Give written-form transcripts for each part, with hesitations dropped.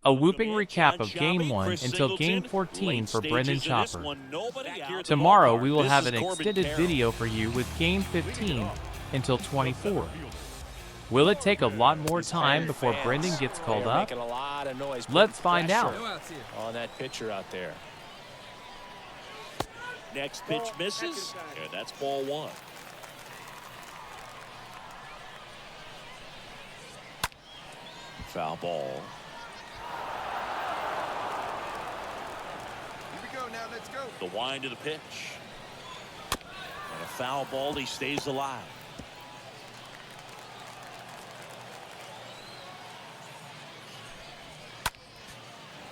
A whooping recap of Game 1 until Game 14 for Brendan Chopper. Tomorrow we will have an extended video for you with Game 15 until 24. Will it take a lot more time before Brendan gets called up? Let's find out. On that pitcher out there. Next pitch misses, and that's ball one. Foul ball. Here we go now, let's go. The wind of the pitch. And a foul ball, he stays alive.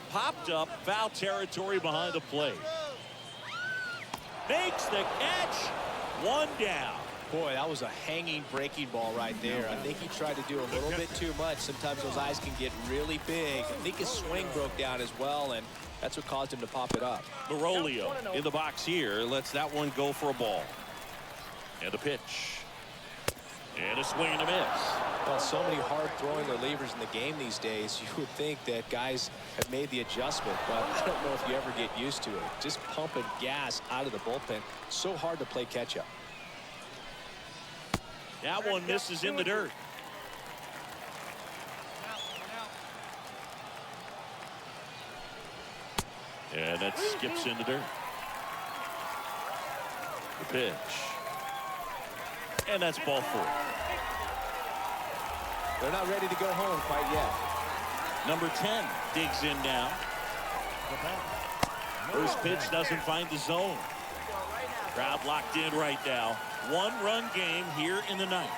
Popped up, foul territory behind the plate. Makes the catch, one down. Boy, that was a hanging breaking ball right there. I think he tried to do a little bit too much. Sometimes those eyes can get really big. I think his swing broke down as well, and that's what caused him to pop it up. Barolio in the box here lets that one go for a ball. And a pitch. And a swing and a miss. Well, so many hard-throwing relievers in the game these days, you would think that guys have made the adjustment, but I don't know if you ever get used to it. Just pumping gas out of the bullpen. So hard to play catch-up. That one misses in the dirt. And that skips in the dirt. The pitch. And that's ball four. They're not ready to go home quite yet. Number 10 digs in now. First pitch doesn't find the zone. Crowd locked in right now. One-run game here in the ninth.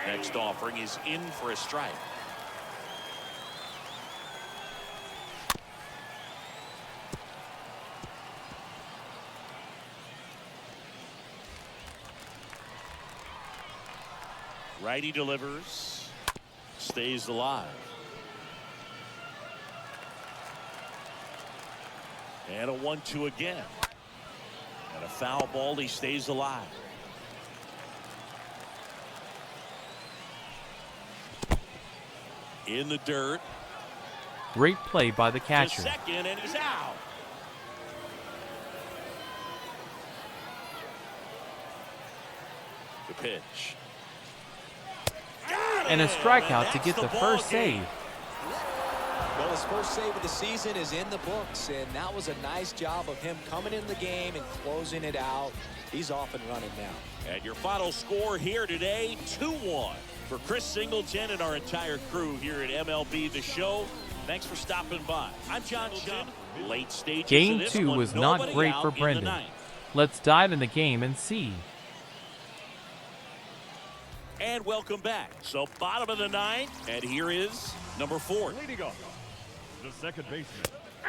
Next offering is in for a strike. Righty delivers, stays alive. And a 1-2 again. And a foul ball, he stays alive. In the dirt. Great play by the catcher. To second, and he's out. The pitch. And a strikeout to get the first save. Well, his first save of the season is in the books, and that was a nice job of him coming in the game and closing it out. He's off and running now. And your final score here today, 2-1 for Chris Singleton and our entire crew here at MLB The Show. Thanks for stopping by. I'm John Singleton. Late stages Game of this 2 one, was not nobody great out for in the Brendan. ninth. Let's dive in the game and see. And welcome back. So bottom of the ninth, and here is number 4. Leading off, the second baseman.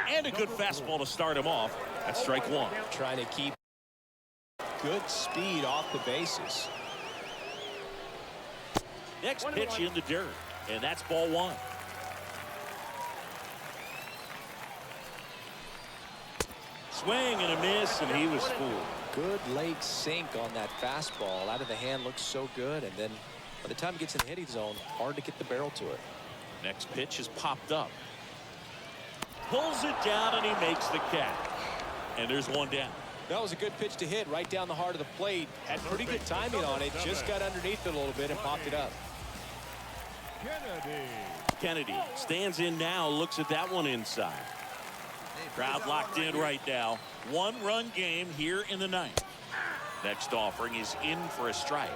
And a good fastball to start him off. That's strike one. Trying to keep good speed off the bases. Next pitch in the dirt, and that's ball one. Swing and a miss, and he was fooled. Good late sink on that fastball. Out of the hand looks so good, and then by the time it gets in the hitting zone, hard to get the barrel to it. Next pitch is popped up. Pulls it down, and he makes the catch. And there's one down. That was a good pitch to hit right down the heart of the plate. Had pretty good timing on it. Just got underneath it a little bit and popped it up. Kennedy stands in now, looks at that one inside. Crowd locked in right now. One-run game here in the ninth. Next offering is in for a strike.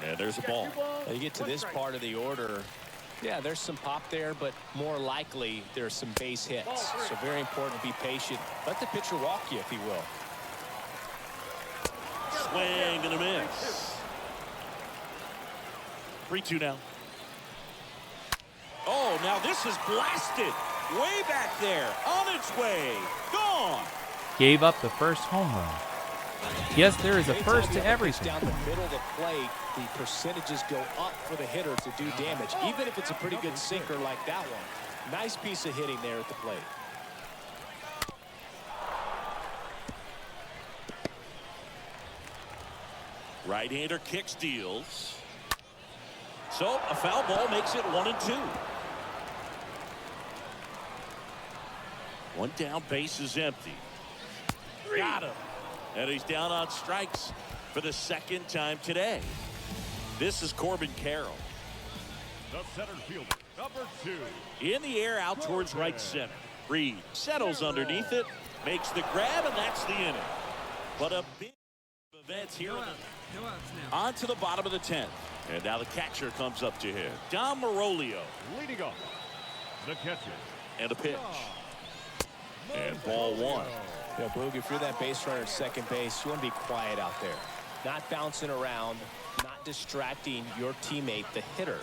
And there's a ball. Now you get to this part of the order. Yeah, there's some pop there, but more likely there's some base hits. So very important to be patient. Let the pitcher walk you, if he will. Swing and a miss. 3-2 now. Oh, now this is blasted. Way back there. On its way. Gone. Gave up the first home run. Yes, there is a first to everything. Down the middle of the plate, the percentages go up for the hitter to do damage, even if it's a pretty good sinker like that one. Nice piece of hitting there at the plate. Right-hander kicks, deals. So a foul ball makes it 1-2. One down, base is empty. Got him. And he's down on strikes for the second time today. This is Corbin Carroll. The center fielder, number 2. In the air, out towards right center. Reed settles underneath it, makes the grab, and that's the inning. But a big event here. On to the bottom of the 10th. And now the catcher comes up to him. Dom Marolio. Leading off, the catcher. And a pitch. And ball 1. Yeah, Boog, if you're that base runner at second base, you want to be quiet out there. Not bouncing around, not distracting your teammate, the hitter.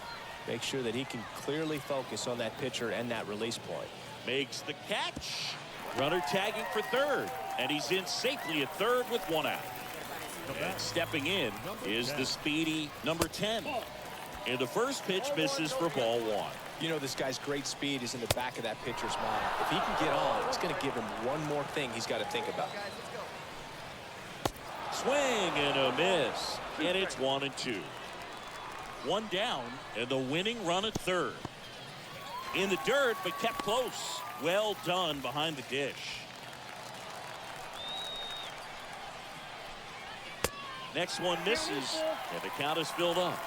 Make sure that he can clearly focus on that pitcher and that release point. Makes the catch. Runner tagging for third. And he's in safely at third with 1 out. And stepping in is the speedy number 10. And the first pitch misses for ball 1. You know, this guy's great speed is in the back of that pitcher's mind. If he can get on, it's going to give him one more thing he's got to think about. Swing and a miss. And it's 1-2. 1 down, and the winning run at third. In the dirt, but kept close. Well done behind the dish. Next one misses, and the count is filled up.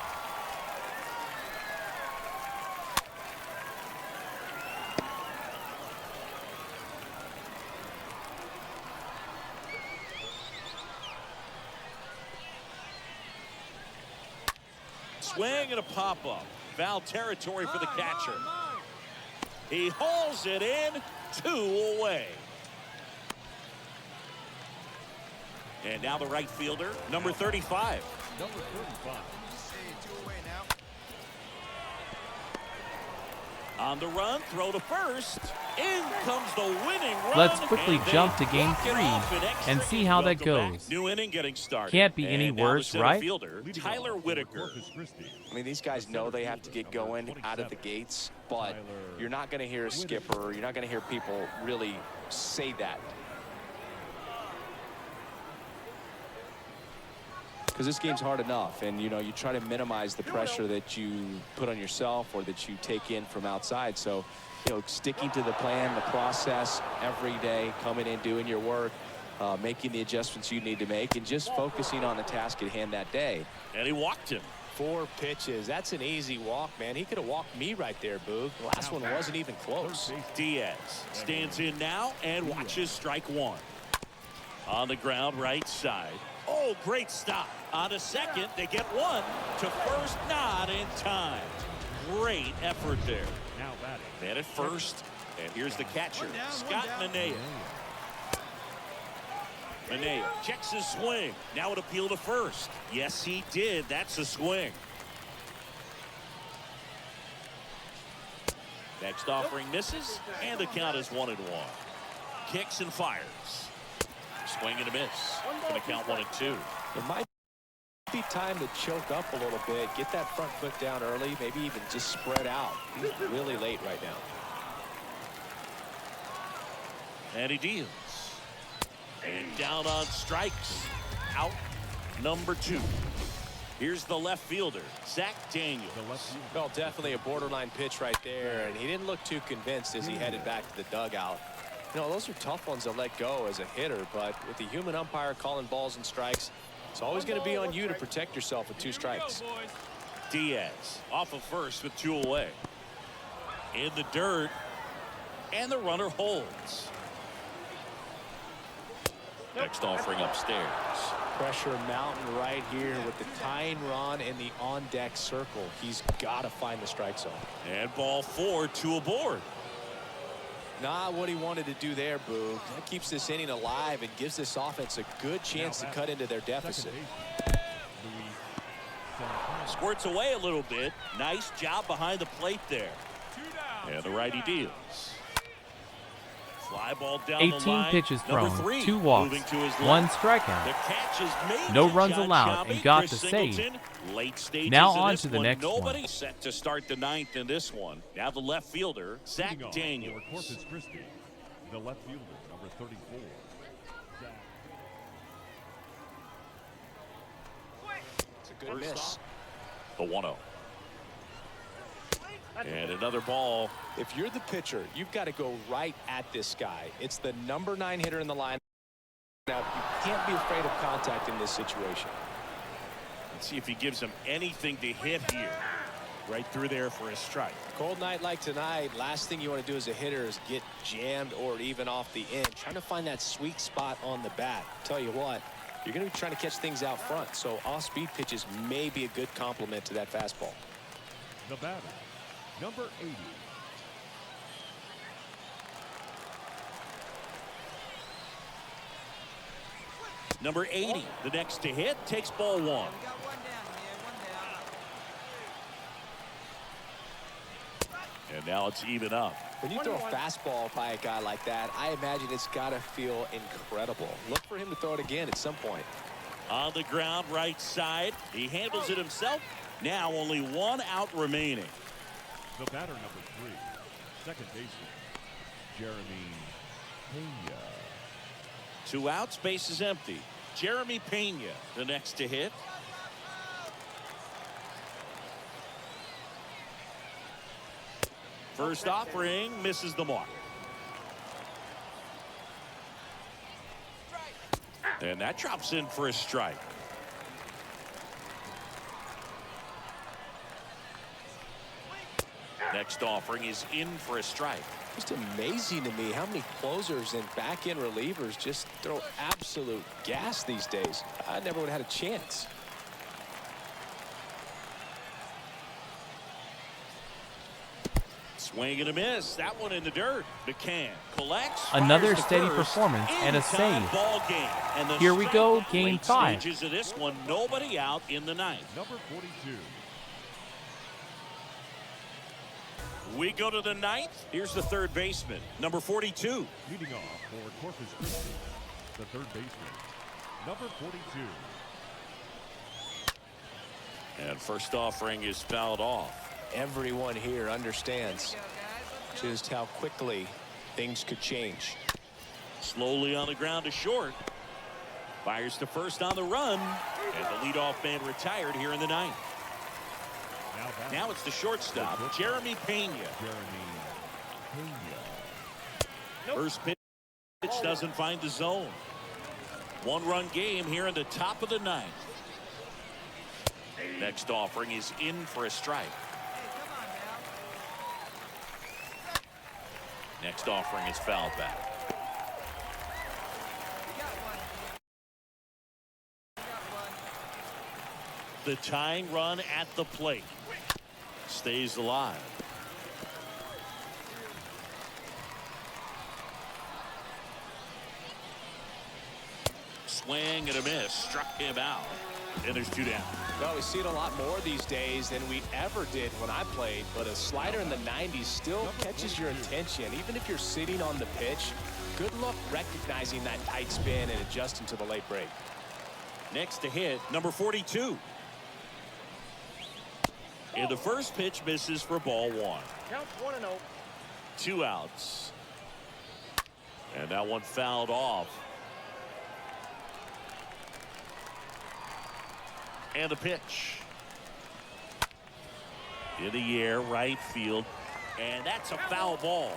Swing and a pop-up. Foul territory for the catcher. He hauls it in, 2 away. And now the right fielder, number 35. Number 35. On the run, throw to first. In comes the winning run. Let's quickly jump to game 3 and see how that goes. New inning getting started. Can't be any worse, right? Fielder, Tyler Whitaker. I mean, these guys know they have to get going out of the gates, but you're not going to hear a skipper. You're not going to hear people really say that. Because this game's hard enough, and you know, you try to minimize the pressure that you put on yourself or that you take in from outside. So, you know, sticking to the plan, the process every day, coming in, doing your work, making the adjustments you need to make, and just focusing on the task at hand that day. And he walked him. 4 pitches. That's an easy walk, man. He could have walked me right there, Boog. The last one wasn't even close. Diaz stands in now and watches strike 1. On the ground, right side. Oh, great stop. On a second, they get 1 to first, not in time. Great effort there. Now batting. Man at first, and here's the catcher, Scott Manea. Manea checks his swing. Now an appeal to first. Yes, he did. That's a swing. Next offering misses, and the count is 1-1. Kicks and fires. Swing and a miss. Going to count 1-2. It might be time to choke up a little bit, get that front foot down early, maybe even just spread out. He's really late right now. And he deals. And down on strikes. Out number 2. Here's the left fielder, Zach Daniels. Well, definitely a borderline pitch right there, and he didn't look too convinced as he headed back to the dugout. You know, those are tough ones to let go as a hitter, but with the human umpire calling balls and strikes, it's always going to be on you to protect yourself with 2 strikes. Diaz off of first with 2 away. In the dirt, and the runner holds. Next offering upstairs. Pressure mountain right here with the tying run in the on-deck circle. He's got to find the strike zone. And ball 4, 2 aboard. Not what he wanted to do there, Boog. That keeps this inning alive and gives this offense a good chance to cut into their deficit. Squirts away a little bit. Nice job behind the plate there. And the righty deals. Fly ball down 18 the line. pitches Number thrown, 3, 2 walks, moving to his 1 left. strikeout. The catch is made. No to runs John allowed and Shelby. got Chris the save. Singleton. Late stages Now of on this to the one. next Nobody one. set to start the 9th in this one. Now the left fielder, Zach Leading off Daniels. for Corpus Christi, the left fielder, number 34. Good miss. The 1-0. And another ball. If you're the pitcher, you've got to go right at this guy. It's the number 9 hitter in the line. Now, you can't be afraid of contact in this situation. Let's see if he gives him anything to hit here. Right through there for a strike. Cold night like tonight, last thing you want to do as a hitter is get jammed or even off the end. Trying to find that sweet spot on the bat. Tell you what, you're going to be trying to catch things out front, so off-speed pitches may be a good complement to that fastball. The batter, number 80. Number 80, the next to hit, takes ball 1. And now it's even up. When you throw a fastball by a guy like that, I imagine it's got to feel incredible. Look for him to throw it again at some point. On the ground, right side. He handles it himself. Now only 1 out remaining. The batter, number 3, second baseman, Jeremy Pena. 2 outs, base is empty. Jeremy Pena, the next to hit. First offering misses the mark. And that drops in for a strike. Next offering is in for a strike. Just amazing to me how many closers and back-end relievers just throw absolute gas these days. I never would have had a chance. Swing and a miss. That one in the dirt. McCann collects. Another fires to steady first. performance and a In-time save. Ball game. And the Here we go, strikeout game late 5. Stages of this one, nobody out in the 9th. Number 42. We go to the 9th. Here's the third baseman, number 42. Leading off for Corpus Christi, the third baseman, number 42. And first offering is fouled off. Everyone here understands just how quickly things could change. Slowly on the ground to short. Fires to first on the run. And the leadoff man retired here in the 9th. Now it's the shortstop, Jeremy Pena. First pitch doesn't find the zone. 1-run game here in the top of the 9th. Next offering is in for a strike. Next offering is fouled back. The tying run at the plate stays alive. Swing and a miss. Struck him out. And there's 2 down. Well, we see it a lot more these days than we ever did when I played, but a slider in the 90s still catches your attention. Even if you're sitting on the pitch, good luck recognizing that tight spin and adjusting to the late break. Next to hit, number 42. And the first pitch misses for ball 1. Count 1-0. 2 outs. And that one fouled off. And the pitch. In the air, right field. And that's a foul ball.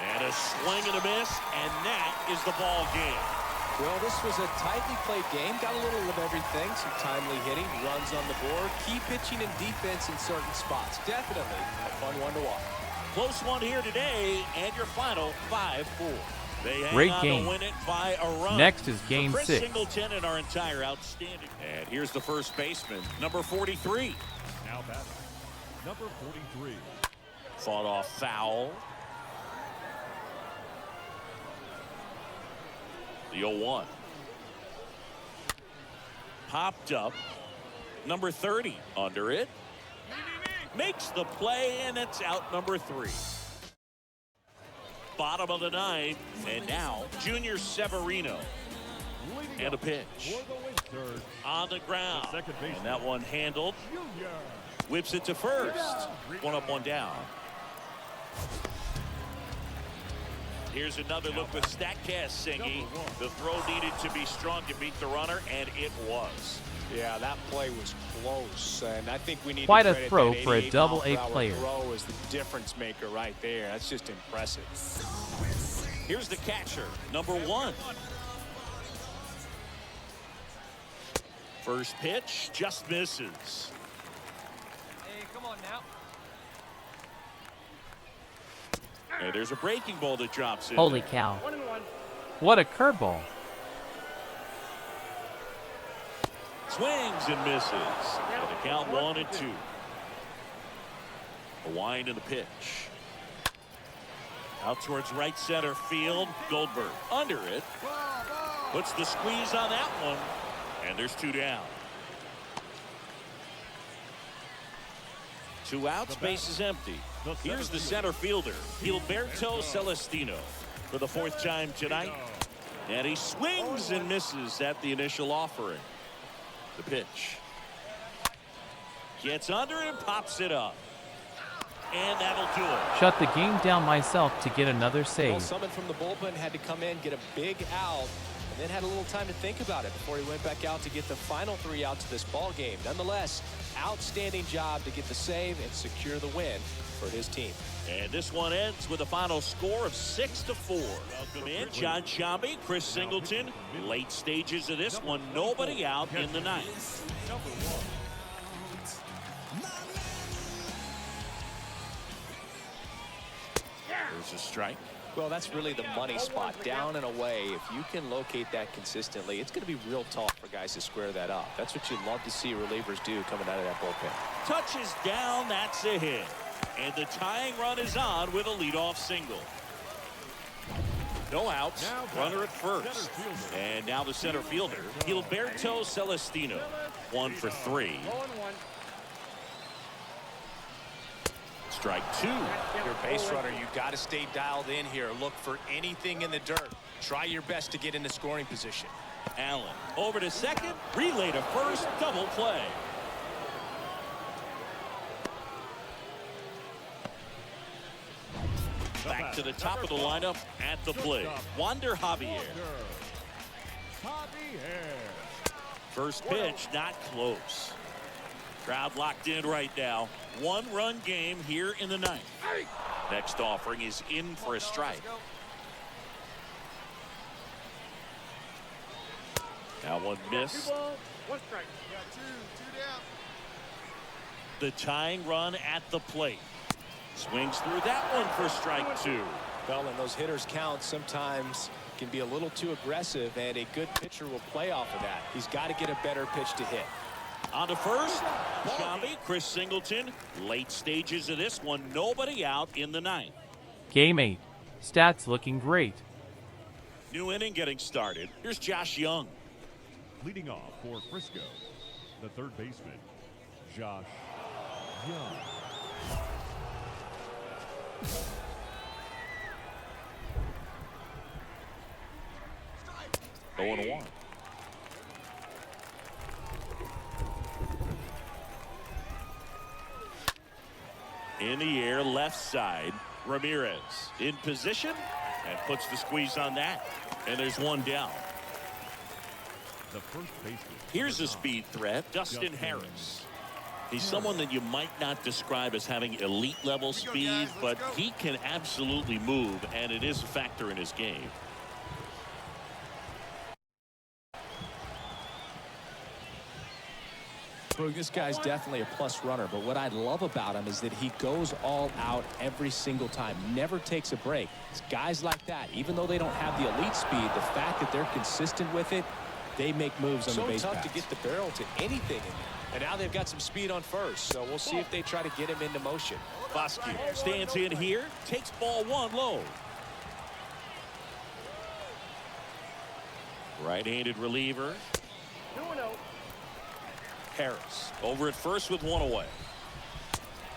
And a swing and a miss. And that is the ball game. Well, this was a tightly played game. Got a little of everything. Some timely hitting, runs on the board, key pitching and defense in certain spots. Definitely a fun one to watch. Close one here today, and your final 5-4. They hang Great on game. to win it by a run. Next is game For Chris 6. Singleton and our entire outstanding. And here's the first baseman, number 43. Now batting, number 43. Fought off foul. The 0-1. Popped up. Number 30 under it. Makes the play, and it's out number 3. Bottom of the 9th, and now Junior Severino. And a pitch. For the Wizards, On the ground. second baseman. And that one handled. Junior. Whips it to first. 1 up, 1 down. Here's another look with StatCast singing. The throw needed to be strong to beat the runner, and it was. Yeah, that play was close, and I think we need Quite to a credit throw that for a 88 Double-A mile per hour player. Throw is the difference maker right there. That's just impressive. Here's the catcher, number 1. First pitch just misses. Hey, come on now. And there's a breaking ball that drops in. Holy cow. 1-1. What a curveball. Swings and misses. And the count 1-2. A wind in the pitch. Out towards right center field. Goldberg under it. Puts the squeeze on that one. And there's 2 down. 2 outs, base is empty. Here's the center fielder, Gilberto Celestino, for the 4th time tonight. And he swings and misses at the initial offering. The pitch. Gets under it and pops it up. And that'll do it. Shut the game down myself to get another Well, save. someone from the bullpen had to come in, get a big out, and then had a little time to think about it before he went back out to get the final 3 outs of this ball game. Nonetheless, outstanding job to get the save and secure the win for his team. And this one ends with a final score of 6-4. Welcome in, John Shambi, Chris Singleton. Late stages of this one, nobody out in the 9th. There's a strike. Well, that's really the money spot, down and away. If you can locate that consistently, it's going to be real tough for guys to square that up. That's what you love to see relievers do coming out of that bullpen. Touches down, that's a hit. And the tying run is on with a leadoff single. No outs, runner at first. And now the center fielder, Gilberto Celestino. 1 for 3. Strike 2. Your base runner, you got to stay dialed in here. Look for anything in the dirt. Try your best to get into scoring position. Allen over to second, relay to first, double play. Back to the top of the lineup at the plate, Wander Javier. First pitch, not close. Crowd locked in right now. 1-run game here in the 9th. Next offering is in for a strike. That one missed. 1 strike. The tying run at the plate. Swings through that one for strike 2. Well, and those hitters count sometimes can be a little too aggressive, and a good pitcher will play off of that. He's got to get a better pitch to hit. On to first, Shambi, Chris Singleton. Late stages of this one, nobody out in the 9th. Game 8. Stats looking great. New inning getting started. Here's Josh Young. Leading off for Frisco, the 3rd baseman, Josh Young. 0-1. In the air, left side. Ramirez in position and puts the squeeze on that. And there's 1 down. The first baseman. Here's a speed threat, Dustin Harris. He's someone that you might not describe as having elite level speed, but he can absolutely move, and it is a factor in his game. Well, this guy's definitely a plus runner, but what I love about him is that he goes all out every single time, never takes a break. It's guys like that, even though they don't have the elite speed, the fact that they're consistent with it, they make moves on the base paths. So tough to get the barrel to anything in there. And now they've got some speed on first, so we'll see if they try to get him into motion. Bosque stands in here, takes ball 1 low. Right-handed reliever. 2-0. Harris over at first with 1 away.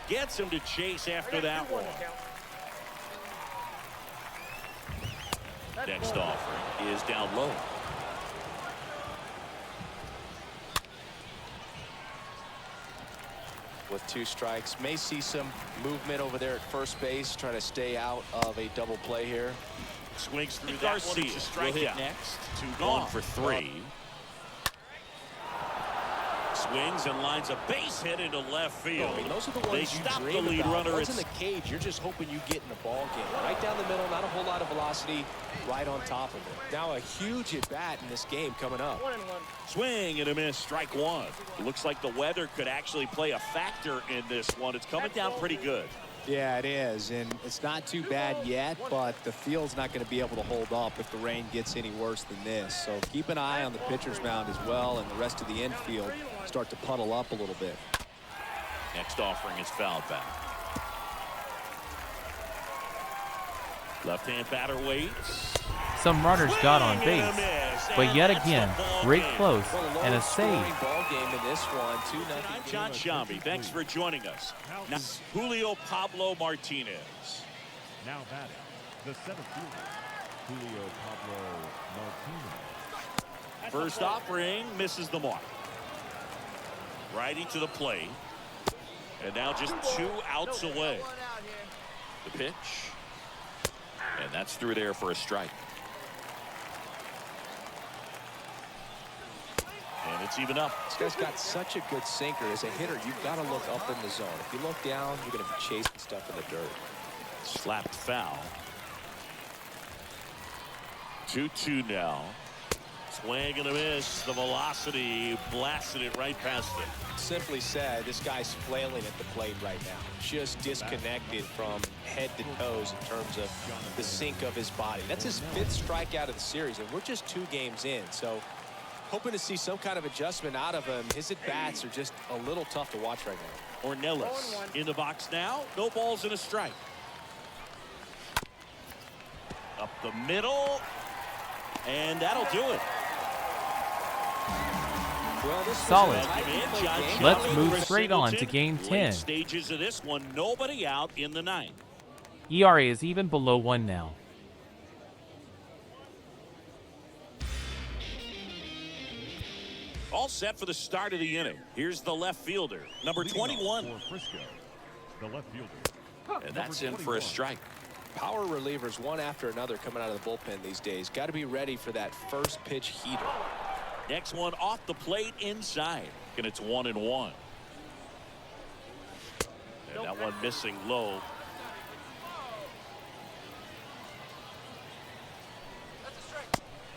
Gets him to chase after that one. Next offering is down low. With 2 strikes, may see some movement over there at first base, trying to stay out of a double play here. Swings through that one. It's a strikeout. Next. 2 gone for 3. Swings and lines a base hit into left field. I mean, those are the ones you stop the dream lead about. runner. Once in the cage, you're just hoping you get in the ball game. Right down the middle, not a whole lot of velocity, right on top of it. Now a huge at-bat in this game coming up. 1-1. Swing and a miss, strike 1. It looks like the weather could actually play a factor in this one. It's coming down pretty good. Yeah, it is, and it's not too bad yet, but the field's not going to be able to hold up if the rain gets any worse than this. So keep an eye on the pitcher's mound as well, and the rest of the infield start to puddle up a little bit. Next offering is fouled back. Left-hand batter waits. Some runners got on base, but yet again, great close and a save. Ball game in this one, 2-0. I'm John Shambi. Thanks for joining us. Now, Julio Pablo Martinez. Now batting, the center fielder, Julio Pablo Martinez. First offering misses the mark. Righty to the plate. And now just 2 outs away. The pitch. And that's through there for a strike. And it's even up. This guy's got such a good sinker. As a hitter, you've got to look up in the zone. If you look down, you're going to be chasing stuff in the dirt. Slapped foul. 2-2 now. Swing and a miss. The velocity blasted it right past it. Simply said, this guy's flailing at the plate right now. Just disconnected from head to toes in terms of the sink of his body. That's his 5th strikeout of the series, and we're just 2 games in. So hoping to see some kind of adjustment out of him. His at-bats are just a little tough to watch right now. Ornelas in the box now. No balls and a strike. Up the middle. And that'll do it. Well, this Solid. Let's Let's move straight on to game 10. Late stages of this one, nobody out in the 9th. ERA is even below 1 now. All set for the start of the inning. Here's the left fielder, number 21. For Frisco, the left fielder. And that's in for a strike. Power relievers one after another coming out of the bullpen these days. Got to be ready for that first pitch heater. Next one off the plate inside. And it's 1-1. And that one missing low.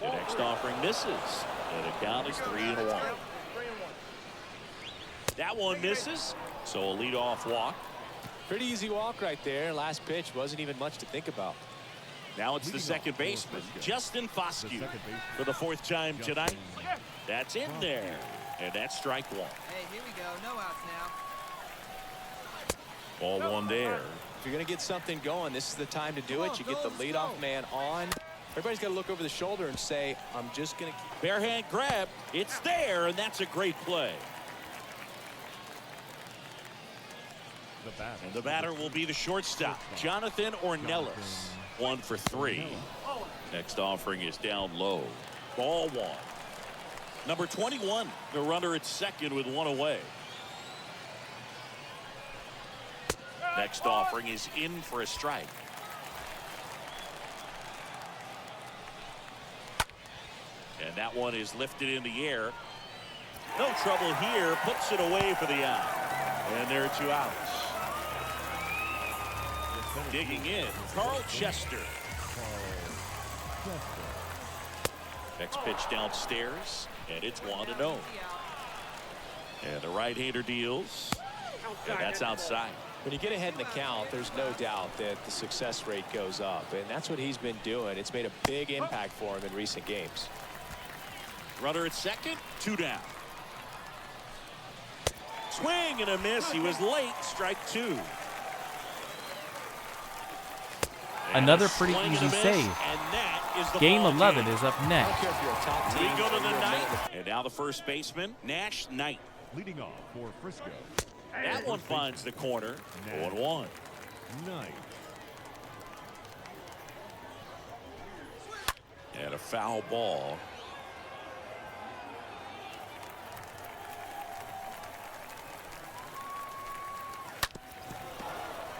The next offering misses. And the count is 3-1. That one misses. So a leadoff walk. Pretty easy walk right there. Last pitch wasn't even much to think about. Now it's the second baseman, Justin Foscue, for the 4th time tonight. That's in there. And that's strike 1. Hey, here we go. No outs now. Ball 1 there. If you're going to get something going, this is the time to do it. You get the leadoff man on. Everybody's got to look over the shoulder and say, I'm just going to keep. Bare hand grab. It's there, and that's a great play. And the batter will be the shortstop, Jonathan Ornelas. 1 for 3. Next offering is down low. Ball 1. Number 21, the runner at second with 1 away. Next offering is in for a strike. And that one is lifted in the air. No trouble here. Puts it away for the out. And there are 2 outs. Digging in, Carl Chester. Next pitch downstairs, and it's 1-0. And the right-hander deals, and that's outside. When you get ahead in the count, there's no doubt that the success rate goes up, and that's what he's been doing. It's made a big impact for him in recent games. Runner at second, 2 down. Swing and a miss. He was late. Strike 2. Another pretty easy save. Game 11 is up next. We go to the 9th. And now the first baseman, Nash Knight. Leading off for Frisco. That one finds the corner. 1-1. Knight. And a foul ball.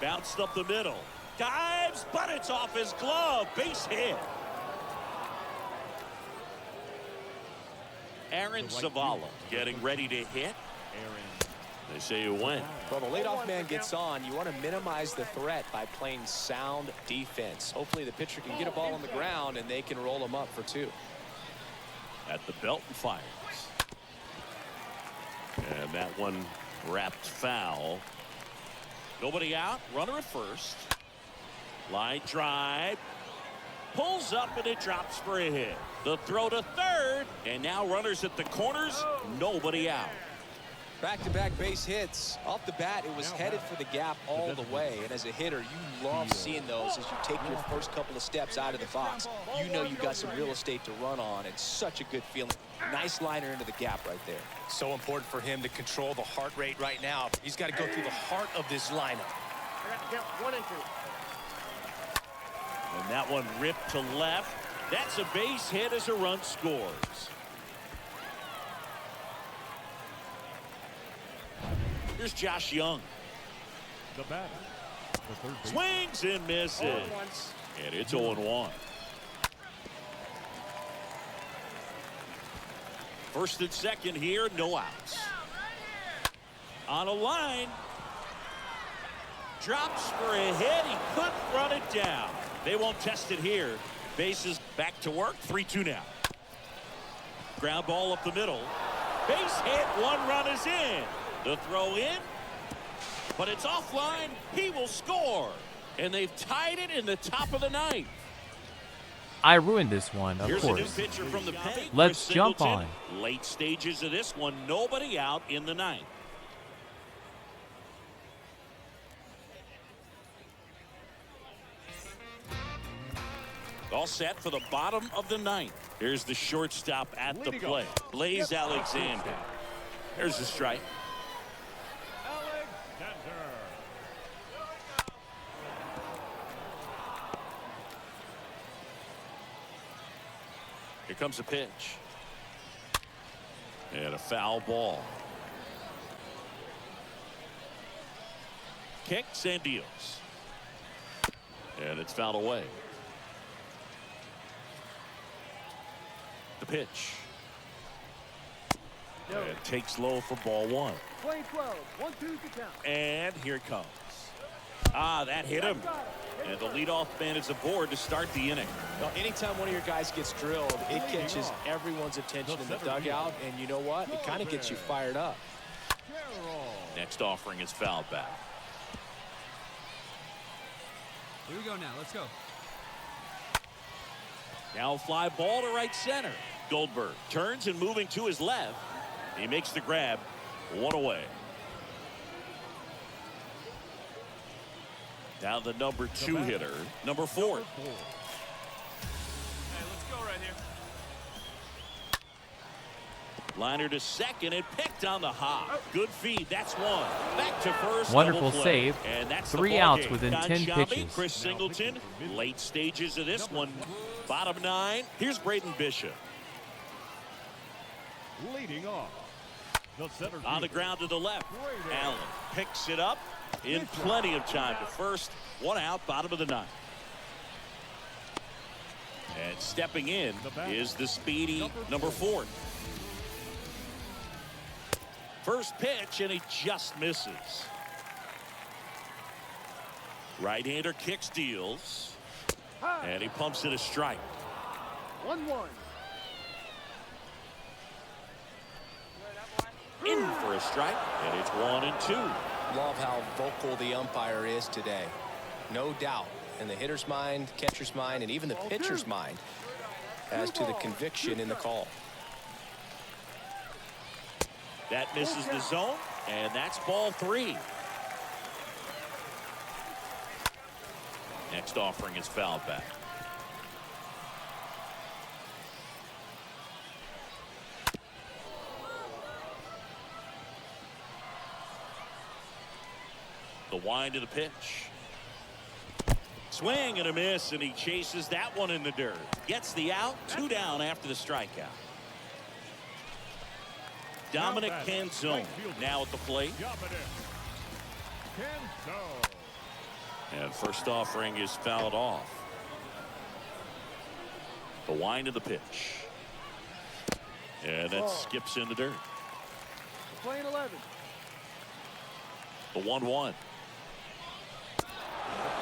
Bounced up the middle. Dives, but it's off his glove. Base hit. Aaron Zavala getting ready to hit. They say you win. Well, the leadoff man gets on. You want to minimize the threat by playing sound defense. Hopefully the pitcher can get a ball on the ground and they can roll him up for 2. At the belt and fires. And that one wrapped foul. Nobody out. Runner at first. Line drive. Pulls up and it drops for a hit. The throw to third. And now runners at the corners. Nobody out. Back-to-back base hits. Off the bat, it was headed for the gap all the way. And as a hitter, you love seeing those as you take your first couple of steps out of the box. You know you've got some real estate to run on. It's such a good feeling. Nice liner into the gap right there. So important for him to control the heart rate right now. He's got to go through the heart of this lineup. I got to count 1 and 2. And that one ripped to left. That's a base hit as a run scores. Here's Josh Young. The batter, the third baseman. Swings and misses. And it's 0-1. First and second here, no outs. On a line. Drops for a hit. He couldn't run it down. They won't test it here. Bases back to work. 3-2 now. Ground ball up the middle. Base hit. 1 run is in. The throw in. But it's offline. He will score. And they've tied it in the top of the 9th. I ruined this one, of Here's course. a new pitcher from the pen. Let's jump on. Late stages of this one. Nobody out in the 9th. All set for the bottom of the 9th. Here's the shortstop at the plate. Blaze Alexander. There's the strike. Here comes a pitch. And a foul ball. Kicks and deals. And it's fouled away. The pitch. And takes low for ball 1. Play 12. 1-2 to count. And here it comes. Ah, that hit him. And the leadoff man is aboard to start the inning. Well, anytime one of your guys gets drilled, it catches everyone's attention in the dugout. And you know what? It kind of gets you fired up. Next offering is fouled back. Here we go now. Let's go. Now a fly ball to right center. Goldberg turns and moving to his left. He makes the grab. 1 away. Now the number 2 hitter, number 4. Hey, let's go right here. Liner to second and picked on the hop. Good feed. That's 1. Back to first. Wonderful double play. save. And that's 3 the ball outs game. within Don 10 Sciambi, pitches. Chris Singleton. Late stages of this one. Bottom 9. Here's Braden Bishop. Leading off, the center On the fielder, ground to the left. Allen picks it up in plenty of time to first. 1 out, bottom of the 9th. And stepping in is the speedy number 4. First pitch, and he just misses. Right-hander kicks, deals. And he pumps it a strike. 1-1. In for a strike, and it's 1-2. Love how vocal the umpire is today. No doubt in the hitter's mind, catcher's mind, and even the pitcher's mind as to the conviction in the call. That misses the zone, and that's ball 3. Next offering is fouled back. The wind of the pitch. Swing and a miss, and he chases that one in the dirt. Gets the out. 2 down after the strikeout. Dominic Canzone now at the plate. And first offering is fouled off. The wind of the pitch. And that skips in the dirt. Playing 11. The 1-1.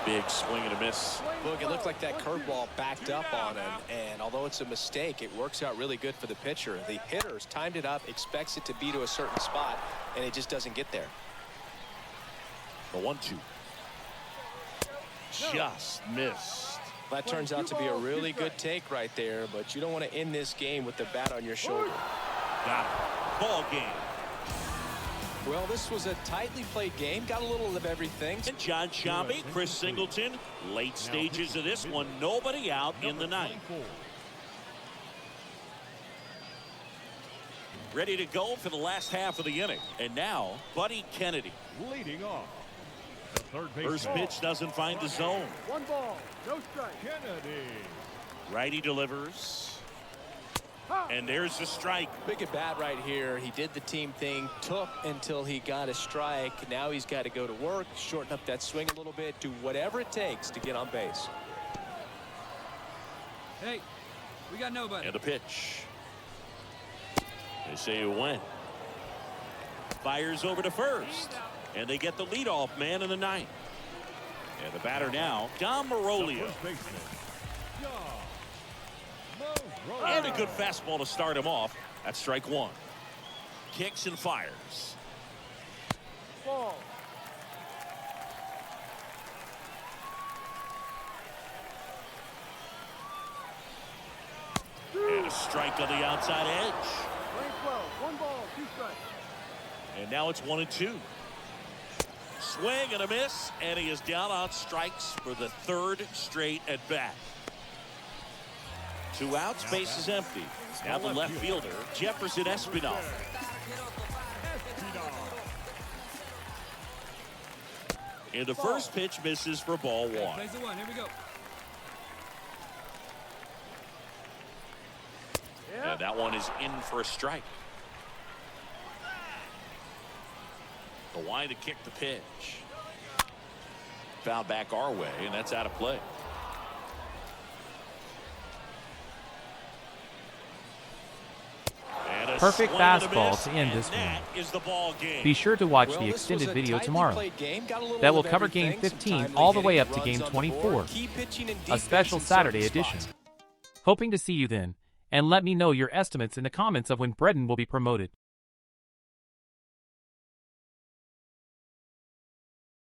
Big swing and a miss. Look, it looked like that curveball backed up on him, and although it's a mistake, it works out really good for the pitcher. The hitter's timed it up, expects it to be to a certain spot, and it just doesn't get there. The 1-2. Just missed. That turns out to be a really good take right there, but you don't want to end this game with the bat on your shoulder. Got it. Ball game. Well, this was a tightly played game. Got a little of everything. And John Shambi, Chris Singleton, late stages of this one. Nobody out in the ninth. Ready to go for the last half of the inning. And now, Buddy Kennedy. Leading off. The third baseman. First pitch doesn't find the zone. 1 ball, no strike. Kennedy. Righty delivers. And there's the strike. Big at bat right here. He did the team thing, took until he got a strike. Now he's got to go to work, shorten up that swing a little bit, do whatever it takes to get on base. Hey, we got nobody. And a pitch. They say it went. Fires over to first. And they get the leadoff man in the ninth. And the batter now, Dom Marolio. First baseman. And a good fastball to start him off. That's strike one. Kicks and fires. Ball. And a strike on the outside edge. Playing 12, 1 ball, 2 strikes. And now it's 1-2. Swing and a miss. And he is down on strikes for the third straight at bat. 2 outs, base is empty. Now the left fielder, Jefferson Espinal. And the first pitch misses for ball 1. Plays the 1. Here we go. And that one is in for a strike. The wind to kick the pitch. Foul back our way, and that's out of play. Perfect fastball to end this one. Be sure to watch the extended video tomorrow. That will cover Game 15 all the way up to Game 24, a special Saturday edition. Hoping to see you then, and let me know your estimates in the comments of when Brendan will be promoted.